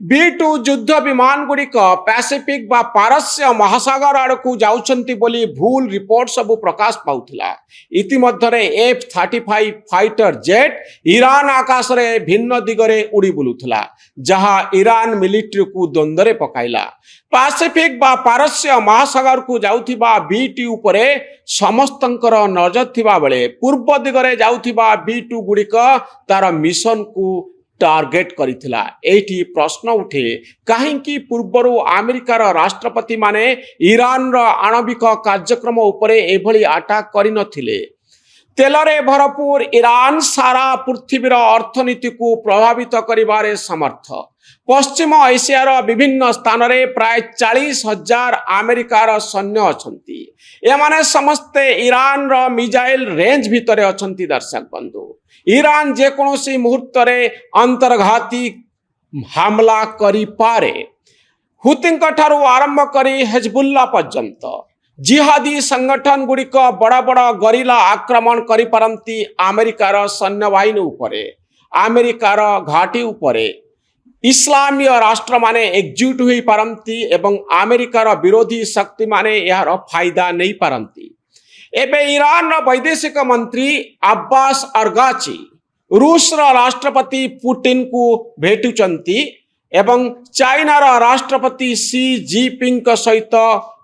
B2 ଯୁଦ୍ଧ ବିମାନ ଗୁଡ଼ିକ ପାସିଫିକ ବା ପାରସ୍ୟ ମହାସାଗର ଆଡ଼କୁ ଯାଉଛନ୍ତି ବୋଲି ଭୁଲ ରିପୋର୍ଟ ସବୁ ପ୍ରକାଶ ପାଉଥିଲା। ଇତିମଧ୍ୟରେ F-35 ଫାଇଟର ଜେଟ୍ ଇରାନ ଆକାଶରେ ଭିନ୍ନ ଦିଗରେ ଉଡ଼ି ବୁଲୁଥିଲା, ଯାହା ଇରାନ ମିଲିଟାରୀକୁ ଦ୍ୱନ୍ଦ୍ୱରେ ପକାଇଲା। ପାସିଫିକ ବା ପାରସ୍ୟ ମହାସାଗରକୁ ଯାଉଥିବା B2 ଉପରେ ସମସ୍ତଙ୍କର ନଜର ଥିବା ବେଳେ ପୂର୍ବ ଦିଗରେ ଯାଉଥିବା B2 ଗୁଡ଼ିକ ତାର ମିଶନକୁ टार्गेट करिथिला। एठी प्रश्न उठे कहीं पूर्वर अमेरिकार राष्ट्रपति माने ईरान रो आणविक कार्यक्रम उपरे एभली अटैक करि नथिले। तेलरे भरपूर ईरान सारा पृथ्वीर अर्थनीति को प्रभावित करिबारे समर्थ। पश्चिम एशियार विभिन्न स्थान रे प्राय 40,000 अमेरिकार सैन्य अछंती। एमाने समस्ते ईरान रो मिसाइल रेंज भितरे अछंती। दर्शक बंधु, ईरान जेकोसी मुहूर्त रे अंतर्घाती हमला करि पारे। हुतिंक ठारू आरंभ करी हिजबुल्ला पर्यंत जिहादी संगठन गुड़िक बड़ बड़ गरिला आक्रमण करि पारंती अमेरिकार सैन्य बाहिनी उपरे, अमेरिकार घाटी उपरे। इस्लामीय राष्ट्र माने एकजुट होई पारंती एवं अमेरिकार विरोधी शक्ति माने यार फायदा नहीं पारंती। एबे ईरान वैदेशिक मंत्री अब्बास अरगाची रूस राष्ट्रपति पुतिन को भेटुचंती एवं चाइनार राष्ट्रपति सी जिनपिंग सहित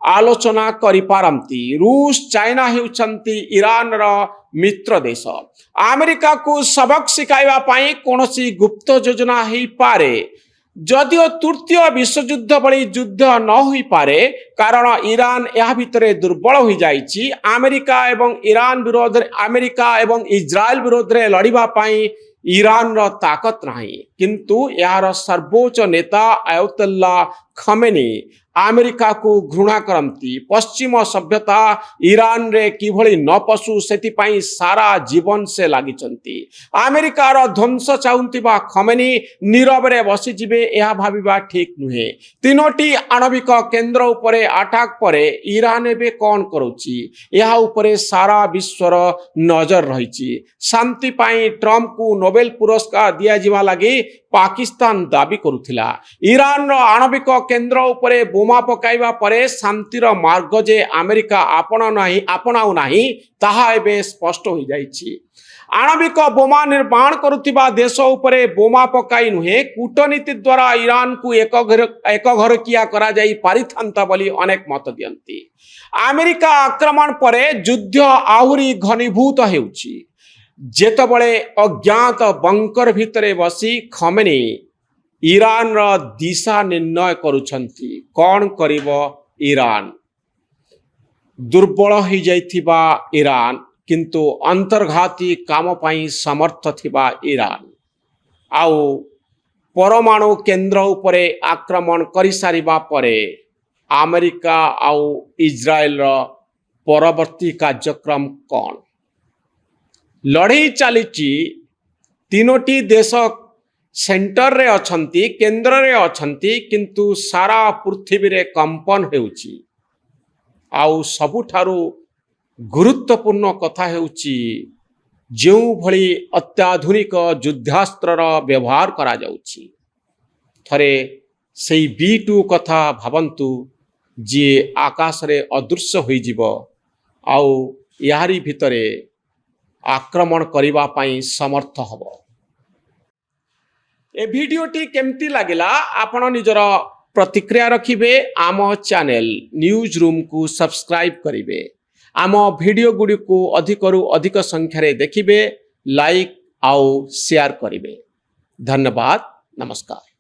आलोचना करि पारंती। रूस चाइना हेउचंती ईरान मित्र देश। अमेरिका को सबक शिखाइबा पई कोनोसी गुप्त योजना हेई पारे, जदिओ तृतीय विश्वयुद्ध भली युद्ध न होई पारे, कारण ईरान या भितरे दुर्बल हो जाइछि। अमेरिका एवं ईरान विरोध अमेरिका एवं इजराइल विरोध रे लड़िबा पई ईरान रो ताकत नहीं, किंतु यार सर्वोच्च नेता आयतुल्ला खमेनी अमेरिका को घृणा करती। पश्चिम सभ्यता ईरान रे किभली न पशु सेतिपाई सारा जीवन से लागिचंती। अमेरिकार ध्वंस चाहुंतिबा खमेनी नीरव रे बसी जिबे यह भाबिबा ठीक नुहे। तीनोटी आणविक केंद्र उपरे अटैक परे ईरान एबे कोन करूची, यह उपरे सारा विश्वर नजर रहिची। शांति पाई ट्रम्प को नोबेल पुरस्कार दिया जिवा लगी पाकिस्तान दाबी करुथिला। ईरान रो आणविक केंद्र उपरे बोमा पकाइबा परे शांतिर मार्ग जे अमेरिका आपणाऊ नाही ताहा एबे स्पष्ट हो जाइछि। आणविक बोमा निर्माण करुथिबा देश उपरे बोमा पकाई नुहे, कूटनीति द्वारा ईरान को एक घर किया करा जाई पारिथांता बोली अनेक मत दियंती। अमेरिका आक्रमण परे युद्ध आहुरी घनीभूत हेउछि। जेतबळे अज्ञात बंकर भितरे बसी खमेनी ईरान रा दिशा निर्णय करुछंती। कौन करिबो ईरान? दुर्बल हो जाइथिबा ईरान, किंतु अंतर्घाती काम पाई समर्थ थिबा ईरान आउ परमाणु केंद्र उपरे आक्रमण करि सारिबा परे अमेरिका आउ इजराइल रा परवर्ती कार्यक्रम कौन? लड़ाई चलीची। तीनोटी देश सेंटर रे अछंती, केंद्र रे अछंती, किंतु सारा पृथ्वी रे कंपन हेउची। आउ सबुठारु गुरुत्वपूर्ण कथा हेउची जो भली अत्याधुनिक युद्धास्त्र व्यवहार करा जाउची। थरे सेई B2 कथा भावंतु जे आकाश रे अदृश्य होई जिवो आउ यारी भितरे आक्रमण करिबा पई समर्थ हबो। ए वीडियोटी केमती लागिला आपण निजर प्रतिक्रिया रखिबे। आम चैनल न्यूज रूम को सब्सक्राइब करिवे। आम वीडियो गुडी को अधिकरु अधिक संख्या रे देखिबे, लाइक आउ शेयर करिवे। धन्यवाद, नमस्कार।